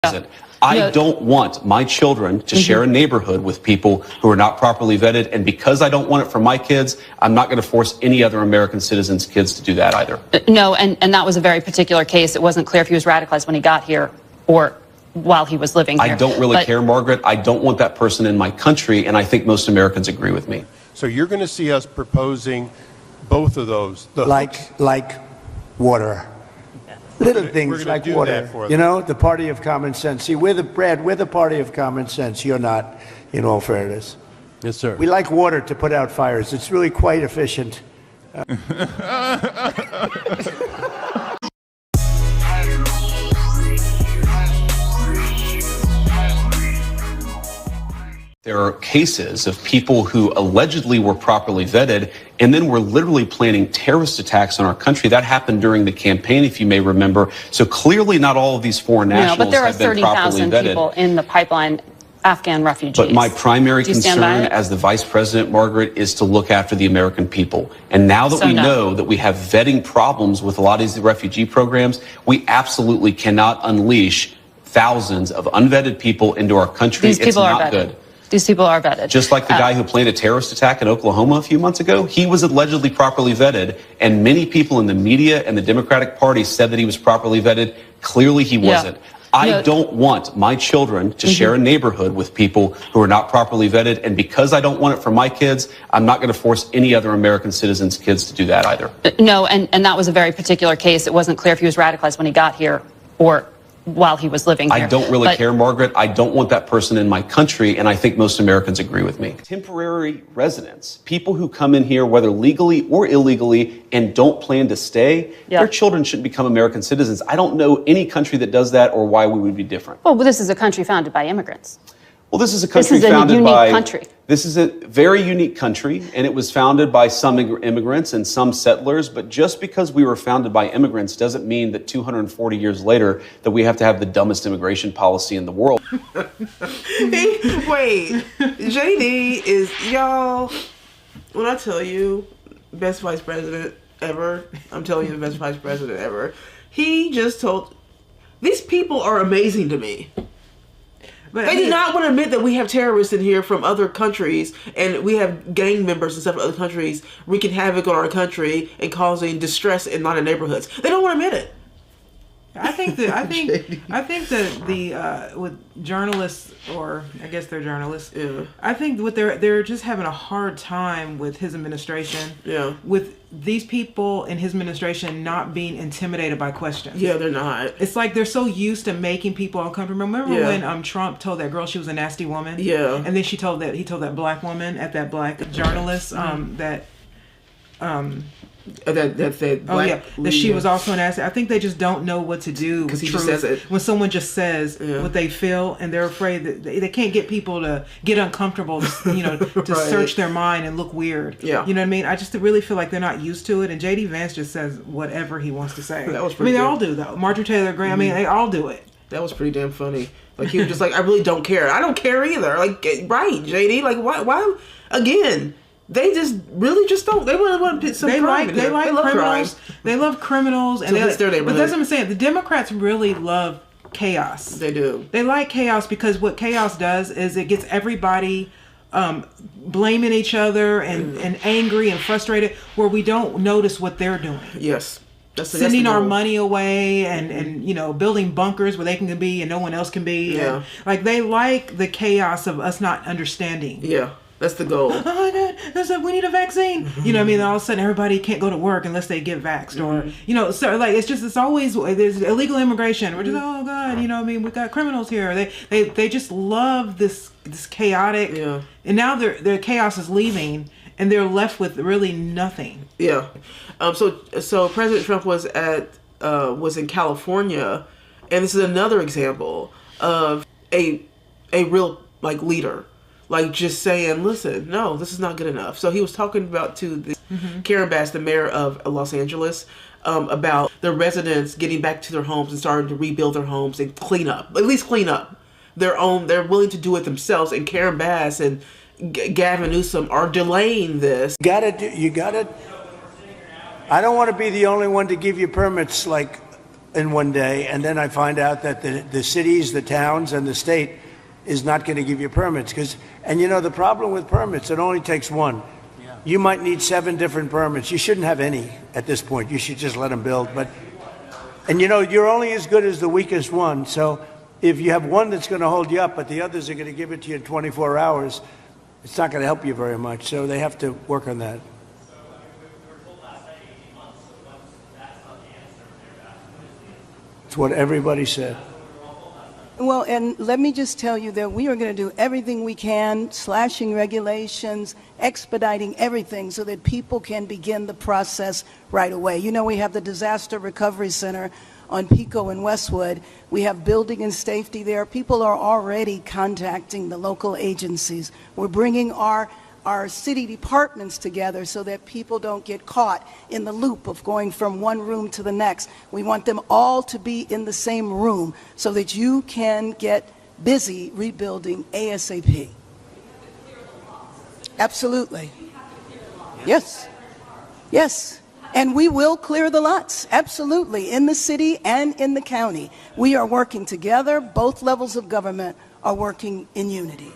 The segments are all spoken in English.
I don't want my children to share a neighborhood with people who are not properly vetted. And because I don't want it for my kids, I'm not going to force any other American citizens' kids to do that either. No, and that was a very particular case. It wasn't clear if he was radicalized when he got here or while he was living here. I don't really care, Margaret. I don't want that person in my country, and I think most Americans agree with me. So you're going to see us proposing both of those. Like water. Little things like water. You know, the party of common sense. See, we're the party of common sense. You're not, in all fairness. Yes, sir. We like water to put out fires. It's really quite efficient. There are cases of people who allegedly were properly vetted and then were literally planning terrorist attacks on our country. That happened during the campaign, if you may remember. So clearly not all of these foreign nationals have been properly vetted. But there are 30,000 people in the pipeline, Afghan refugees. But my primary concern as the vice president, Margaret, is to look after the American people. And now that we know that we have vetting problems with a lot of these refugee programs, we absolutely cannot unleash thousands of unvetted people into our country. It's not good. These people are vetted. Just like the guy who planned a terrorist attack in Oklahoma a few months ago, he was allegedly properly vetted, and many people in the media and the Democratic Party said that he was properly vetted. Clearly he wasn't. I don't want my children to share a neighborhood with people who are not properly vetted, and because I don't want it for my kids, I'm not going to force any other American citizens' kids to do that either. No, and that was a very particular case. It wasn't clear if he was radicalized when he got here or while he was living here. I don't really care, Margaret. I don't want that person in my country, and I think most Americans agree with me. Temporary residents, people who come in here, whether legally or illegally, and don't plan to stay, their children shouldn't become American citizens. I don't know any country that does that or why we would be different. Well, this is a country founded by immigrants. Well, this is a country founded by... This is a very unique country, and it was founded by some immigrants and some settlers, but just because we were founded by immigrants doesn't mean that 240 years later that we have to have the dumbest immigration policy in the world. Wait, JD is, y'all, when I tell you, best vice president ever, I'm telling you the best vice president ever, he just told, these people are amazing to me. But they do not want to admit that we have terrorists in here from other countries, and we have gang members and stuff from other countries wreaking havoc on our country and causing distress in a lot of neighborhoods. They don't want to admit it. I think that the with journalists, or I guess they're journalists. Yeah. I think what they're just having a hard time with his administration. Yeah. With these people in his administration not being intimidated by questions. Yeah, they're not. It's like they're so used to making people uncomfortable. Remember when Trump told that girl she was a nasty woman? Yeah. And then he told that black woman at that black journalist that she was also an asset. I think they just don't know what to do because he just says it when someone just says what they feel, and they're afraid that they can't get people to get uncomfortable, to search their mind and look weird. Yeah, you know what I mean. I just really feel like they're not used to it, and JD Vance just says whatever he wants to say. That was pretty. They all do though. Marjorie Taylor Greene. I mean, they all do it. That was pretty damn funny. Like he was just like, I really don't care. I don't care either. Like, right, JD. Like, why again? They just really just don't. They want to put some crime. They love criminals. They love criminals, and it's their neighborhood. But that's what I'm saying. The Democrats really love chaos. They do. They like chaos because what chaos does is it gets everybody blaming each other and angry and frustrated, where we don't notice what they're doing. Yes. Sending our money away and building bunkers where they can be and no one else can be. Yeah. And, like, they like the chaos of us not understanding. Yeah. That's the goal. Oh my God! We need a vaccine. You know what I mean? All of a sudden, everybody can't go to work unless they get vaxxed, or so like it's always there's illegal immigration. We're just oh God, you know what I mean? We got criminals here. They just love this chaotic. Yeah. And now their chaos is leaving, and they're left with really nothing. Yeah. So President Trump was in California, and this is another example of a real leader. Like just saying, listen, no, this is not good enough. So he was talking about to the Karen Bass, the mayor of Los Angeles, about the residents getting back to their homes and starting to rebuild their homes and clean up their own. They're willing to do it themselves. And Karen Bass and Gavin Newsom are delaying this. You gotta. I don't want to be the only one to give you permits like in one day, and then I find out that the cities, the towns, and the state is not going to give you permits. And the problem with permits, it only takes one. You might need 7 different permits. You shouldn't have any at this point. You should just let them build. And you're only as good as the weakest one. So if you have one that's going to hold you up, but the others are going to give it to you in 24 hours, it's not going to help you very much. So they have to work on that. It's what everybody said. Well, and let me just tell you that we are going to do everything we can, slashing regulations, expediting everything so that people can begin the process right away. We have the Disaster Recovery Center on Pico and Westwood. We have building and safety there. People are already contacting the local agencies. We're bringing our city departments together so that people don't get caught in the loop of going from one room to the next. We want them all to be in the same room so that you can get busy rebuilding ASAP. Absolutely. Yes. Yes. And we will clear the lots, absolutely, in the city and in the county. We are working together. Both levels of government are working in unity.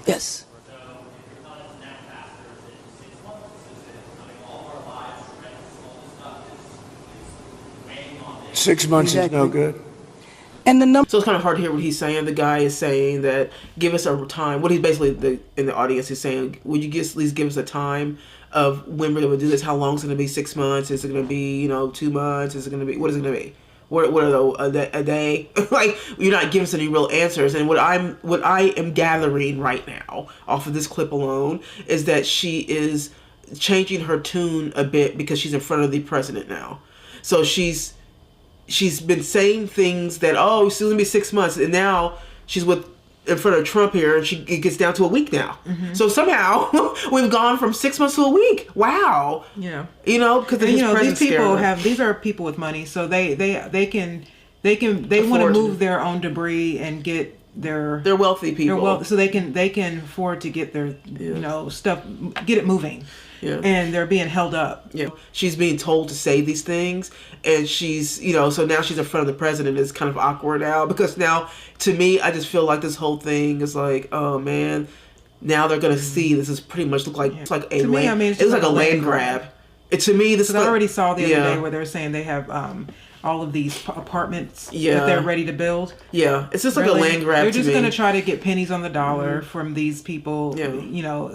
Yes. 6 months Exactly. is no good. And the number. So it's kind of hard to hear what he's saying. The guy is saying that give us a time. What he's basically in the audience is saying, would you at least give us a time of when we're going to do this? How long is it going to be? 6 months? Is it going to be 2 months? Is it going to be what is it going to be? What are a day? Like, you're not giving us any real answers. And what I am gathering right now off of this clip alone is that she is changing her tune a bit because she's in front of the president now. So she's been saying things that, it's going to be 6 months, and now she's in front of Trump here, and it gets down to a week now. Mm-hmm. So somehow we've gone from 6 months to a week. Wow. Yeah. Because these people these are people with money, so they want to move their own debris and get they're wealthy people. So they can afford to get their stuff, get it moving. Yeah. And they're being held up. Yeah. She's being told to say these things, and she's, so now she's in front of the president. It's kind of awkward now, because now, to me, I just feel like this whole thing is like, oh man, now they're going to see this is pretty much look like, it's like a land, it's like a land grab. To me, this is I already saw the other day where they're saying they have all of these apartments that they're ready to build. Yeah, it's just like a land grab. They're just going to try to get pennies on the dollar from these people,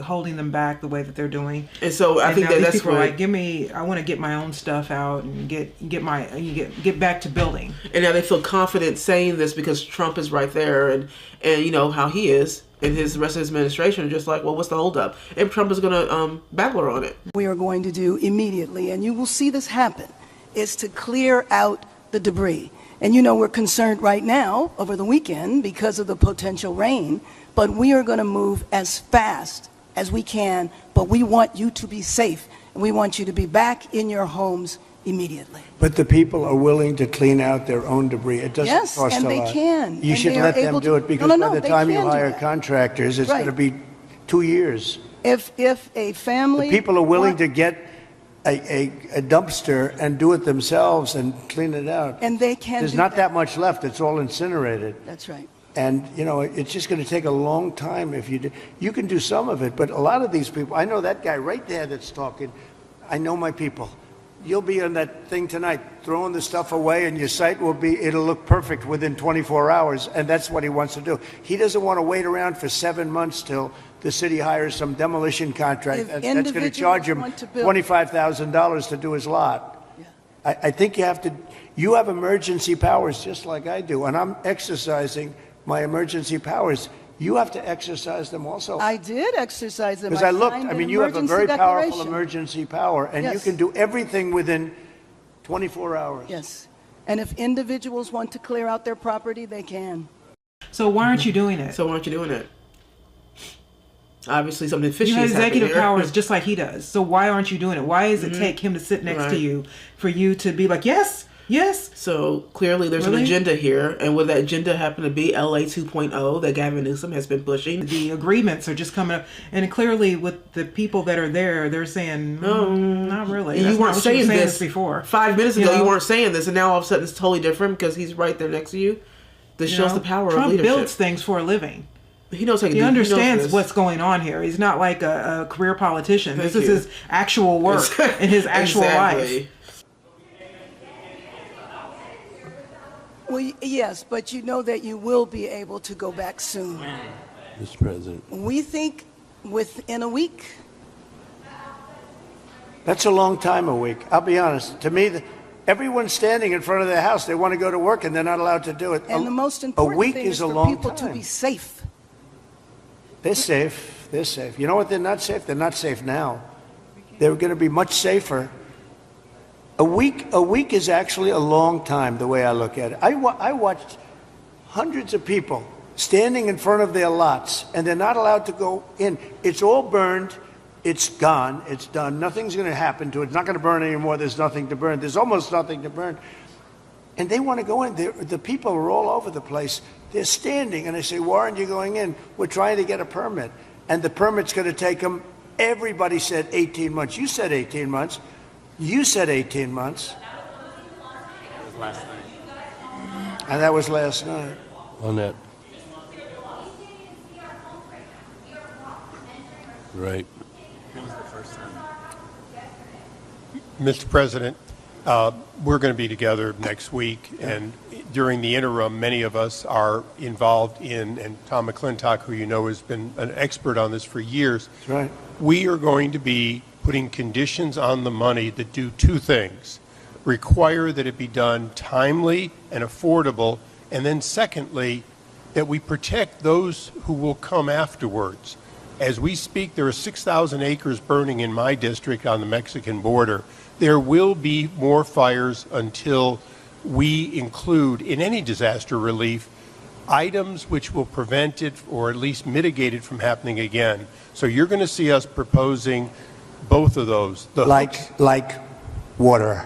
holding them back the way that they're doing. And so I think that's people are like, I want to get my own stuff out and get back to building. And now they feel confident saying this because Trump is right there, and how he is. And the rest of his administration are just like, well, what's the holdup? And Trump is going to battle her on it. We are going to do immediately, and you will see this happen, is to clear out the debris. And we're concerned right now over the weekend because of the potential rain, but we are going to move as fast as we can, but we want you to be safe, and we want you to be back in your homes immediately. But the people are willing to clean out their own debris. It doesn't cost a lot. Yes, and they can. You should let them do it, because by the time you hire contractors, it's going to be 2 years. If a family... The people are willing to get a dumpster and do it themselves and clean it out. And they can. There's not that much left. It's all incinerated. That's right. And, it's just going to take a long time if you do. You can do some of it, but a lot of these people, I know that guy right there that's talking, I know my people. You'll be on that thing tonight, throwing the stuff away, and your site it'll look perfect within 24 hours, and that's what he wants to do. He doesn't want to wait around for 7 months till the city hires some demolition contract that's going to charge him $25,000 to do his lot. Yeah. I think you have emergency powers just like I do, and I'm exercising my emergency powers. You have to exercise them also. I did exercise them. Because I looked, you have a very powerful emergency power, and you can do everything within 24 hours. Yes. And if individuals want to clear out their property, they can. So why aren't you doing it? Obviously something fishy is happening. You have executive powers just like he does. So why aren't you doing it? Why does it take him to sit next to you for you to be like, yes, Yes. So clearly there's an agenda here. And would that agenda happen to be LA 2.0 that Gavin Newsom has been pushing? The agreements are just coming up. And clearly with the people that are there, they're saying, no, not really. You weren't saying this before. 5 minutes ago, you weren't saying this. And now all of a sudden it's totally different because he's right there next to you. This shows the power of leadership. Trump builds things for a living. He knows how to He understands what's going on here. He's not like a career politician. This is his actual work in his actual life. Well, yes, but you know that you will be able to go back soon. Mr. President. We think within a week. That's a long time, a week. I'll be honest. To me, everyone's standing in front of their house. They want to go to work, and they're not allowed to do it. And the most important thing is for people to be safe. They're safe. They're safe. You know what? They're not safe. They're not safe now. They're going to be much safer. A week is actually a long time, the way I look at it. I watched hundreds of people standing in front of their lots, and they're not allowed to go in. It's all burned. It's gone. It's done. Nothing's going to happen to it. It's not going to burn anymore. There's nothing to burn. There's almost nothing to burn. And they want to go in. The people are all over the place. They're standing, and I say, why aren't you going in? We're trying to get a permit. And the permit's going to take them, everybody said 18 months. You said 18 months. You said 18 months. That was last night. And that was last night. On that. Right. It was the first time. Mr. President, we're going to be together next week, and during the interim, many of us are involved in, and Tom McClintock, who you know has been an expert on this for years. That's right. We are going to be putting conditions on the money that do two things. Require that it be done timely and affordable, and then secondly, that we protect those who will come afterwards. As we speak, there are 6,000 acres burning in my district on the Mexican border. There will be more fires until we include in any disaster relief items which will prevent it or at least mitigate it from happening again. So you're going to see us proposing both of those. Like water.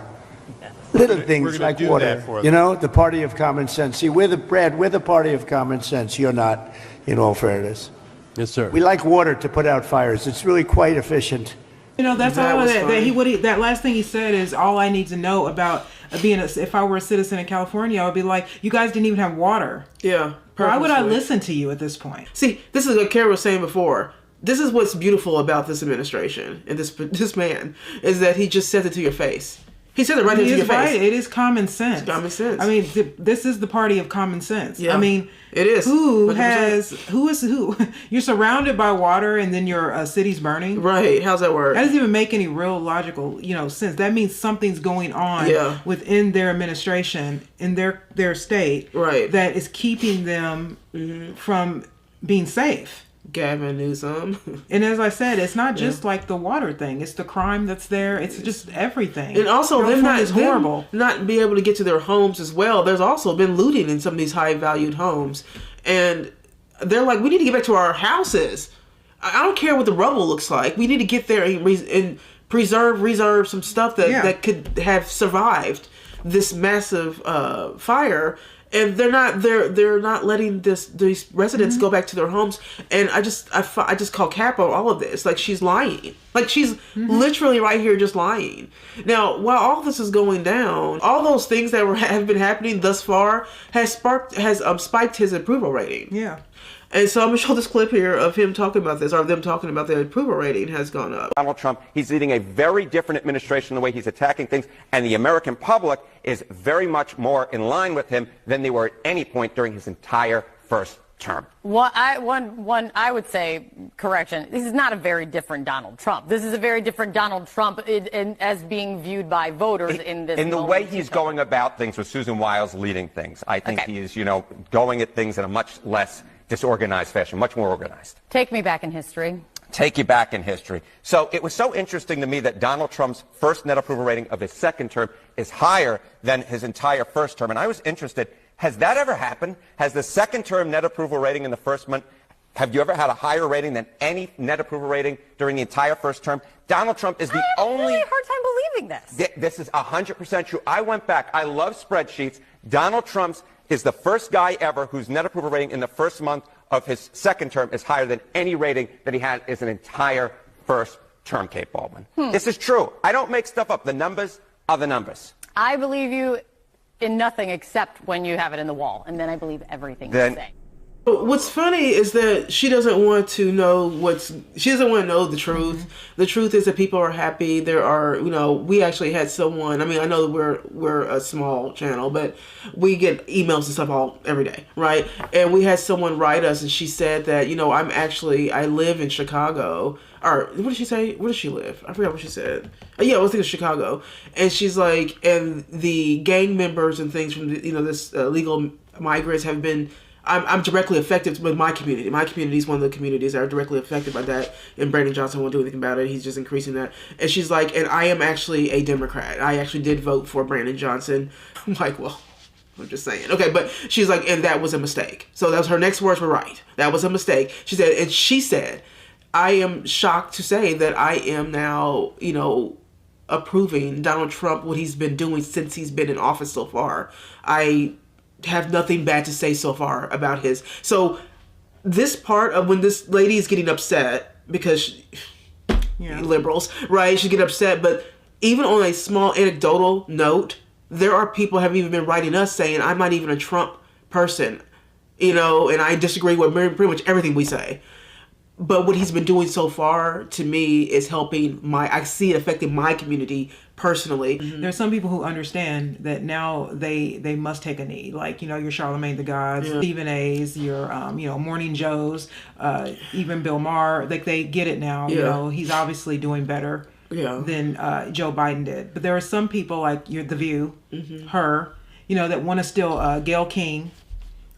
Little things like water. You know, the party of common sense. See, we're the party of common sense. You're not, in all fairness. Yes, sir. We like water to put out fires. It's really quite efficient. You know, that's all that last thing he said is all I need to know about if I were a citizen in California, I would be like, you guys didn't even have water. Yeah. Why would I listen to you at this point? See, this is what Kara was saying before. This is what's beautiful about this administration and this man is that he just says it to your face. He said it right into your face. It is common sense. It's common sense. I mean, this is the party of common sense. Yeah, I mean, it is. Who is who? You're surrounded by water and then your city's burning. Right. How's that work? That doesn't even make any real logical, sense. That means something's going on within their administration, in their state, right, that is keeping them from being safe. Gavin Newsom. And as I said, it's not just like the water thing. It's the crime that's there. It's just everything. And also, horrible. Not be able to get to their homes as well. There's also been looting in some of these high-valued homes. And they're like, we need to get back to our houses. I don't care what the rubble looks like. We need to get there and reserve some stuff that could have survived this massive fire. And they're not letting these residents go back to their homes. And I just call cap on all of this. Like, she's lying. Like, she's literally right here just lying. Now, while all this is going down, all those things that have been happening thus far has spiked his approval rating. Yeah. And so I'm going to show this clip here of him talking about this, or them talking about the approval rating has gone up. Donald Trump, he's leading a very different administration in the way he's attacking things, and the American public is very much more in line with him than they were at any point during his entire first term. Well, I would say, correction, this is not a very different Donald Trump. This is a very different Donald Trump as being viewed by voters in this In the way he's going about things with Susan Wiles leading things, I think he is, going at things in a much less disorganized fashion, much more organized. Take me back in history. Take you back in history. So it was so interesting to me that Donald Trump's first net approval rating of his second term is higher than his entire first term. And I was interested, has that ever happened? Has the second term net approval rating in the first month, have you ever had a higher rating than any net approval rating during the entire first term? Donald Trump is the only... I have a really hard time believing this. This is 100% true. I went back. I love spreadsheets. Donald Trump is the first guy ever whose net approval rating in the first month of his second term is higher than any rating that he had as an entire first term, Kate Baldwin. This is true. I don't make stuff up. The numbers are the numbers. I believe you in nothing except when you have it in the wall, and then I believe everything you say. What's funny is that she doesn't want to know she doesn't want to know the truth. Mm-hmm. The truth is that people are happy. There are, we actually had someone, I mean, I know that we're a small channel, but we get emails and stuff every day, right? And we had someone write us and she said that, I live in Chicago. Or what did she say? Where does she live? I forgot what she said. Yeah, I was thinking Chicago. And she's like, and the gang members and things from this illegal migrants have been. I'm directly affected with my community. My community is one of the communities that are directly affected by that. And Brandon Johnson won't do anything about it. He's just increasing that. And she's like, and I am actually a Democrat. I actually did vote for Brandon Johnson. I'm like, well, I'm just saying. Okay, but she's like, and that was a mistake. So that was her next words were right. That was a mistake. She said, I am shocked to say that I am now, approving Donald Trump, what he's been doing since he's been in office so far. I have nothing bad to say so far about his. So this part of when this lady is getting upset because liberals, right? She get upset, but even on a small anecdotal note, there are people have even been writing us saying, I'm not even a Trump person, and I disagree with pretty much everything we say. But what he's been doing so far to me is helping I see it affecting my community personally. Mm-hmm. There's some people who understand that now they must take a knee. Like, your Charlemagne the God, Stephen A's, your, Morning Joe's, even Bill Maher, like they get it now. He's obviously doing better than Joe Biden did. But there are some people like The View, her, that want to still, Gayle King,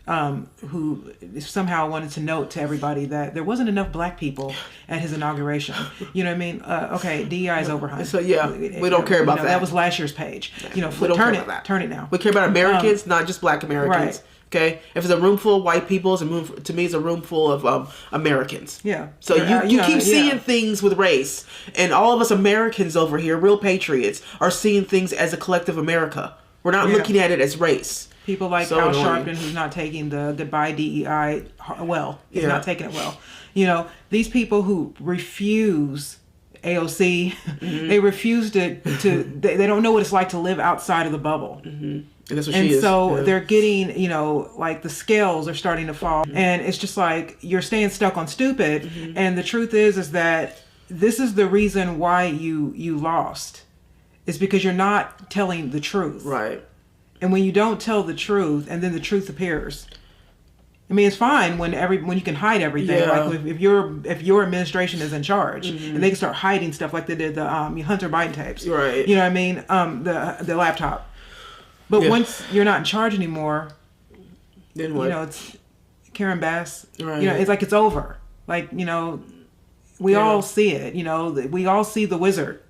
who somehow wanted to note to everybody that there wasn't enough black people at his inauguration. You know what I mean? Okay, DEI is over, honey. So we don't care about that. That was last year's page. Turn it now. We care about Americans, not just black Americans. Right. Okay, if it's a room full of white people, to me, it's a room full of Americans. Yeah. So you keep seeing things with race, and all of us Americans over here, real patriots, are seeing things as a collective America. We're not looking at it as race. People like Al Sharpton, who's not taking the goodbye DEI well. He's not taking it well. These people who refuse AOC, they refuse to they don't know what it's like to live outside of the bubble. Mm-hmm. And that's what she is. So they're getting, like the scales are starting to fall. Mm-hmm. And it's just like, you're staying stuck on stupid. Mm-hmm. And the truth is that this is the reason why you lost. It's because you're not telling the truth. Right. And when you don't tell the truth, and then the truth appears. I mean, it's fine when you can hide everything. Yeah. Like if your administration is in charge, and they can start hiding stuff like they did the Hunter Biden tapes. Right. You know what I mean? The laptop. But once you're not in charge anymore, then what? It's Karen Bass. Right. It's like it's over. Like we all see it. We all see the wizard.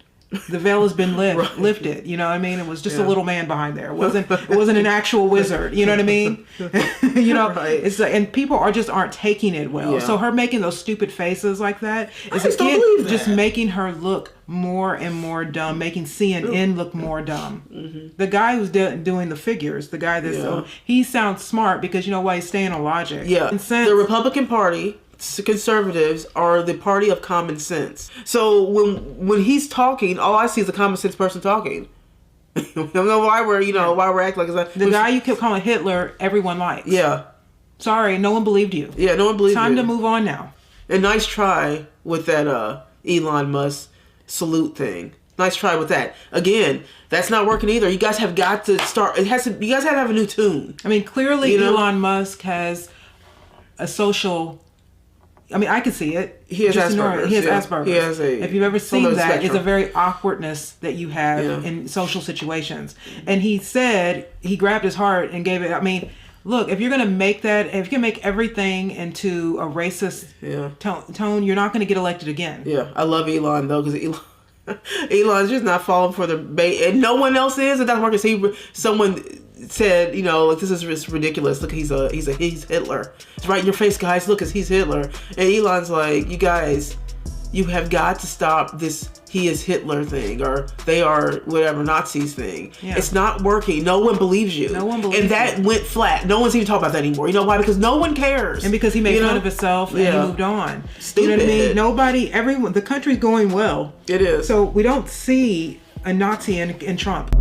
The veil has been lifted. You know what I mean? It was just a little man behind there. It wasn't an actual wizard. You know what I mean? Right. It's and people aren't taking it well. Yeah. So her making those stupid faces like that is just making her look more and more dumb, making CNN look more dumb. Mm-hmm. The guy who's doing the figures, the guy that's he sounds smart because he's staying on logic. Yeah. The Republican Party. Conservatives are the party of common sense. So when he's talking, all I see is a common sense person talking. I don't know why we're acting like the guy you kept calling Hitler. Everyone likes. Yeah. Sorry, no one believed you. Yeah, no one believed you. Time to move on now. And nice try with that Elon Musk salute thing. Nice try with that. Again, that's not working either. You guys have got to start. You guys have to have a new tune. I mean, clearly Elon Musk has a social. I mean, I can see it. He has Asperger's. He has Asperger's. He has if you've ever seen that, it's a very awkwardness that you have in social situations. And he said, he grabbed his heart and gave it. I mean, look, if you're going to make that, if you can make everything into a racist tone, you're not going to get elected again. Yeah, I love Elon, though, because Elon's just not falling for the bait. And no one else is. It doesn't work. Someone said, like, this is ridiculous. Look, he's Hitler. It's right in your face, guys. Look, he's Hitler. And Elon's like, you guys, you have got to stop this. he is Hitler thing, or they are whatever Nazis thing. Yeah. It's not working. No one believes you. No one believes and that went flat. No one's even talking about that anymore. You know why? Because no one cares. And because he made fun of himself and he moved on. You know what I mean? Nobody, everyone, the country's going well. It is. So we don't see a Nazi in Trump.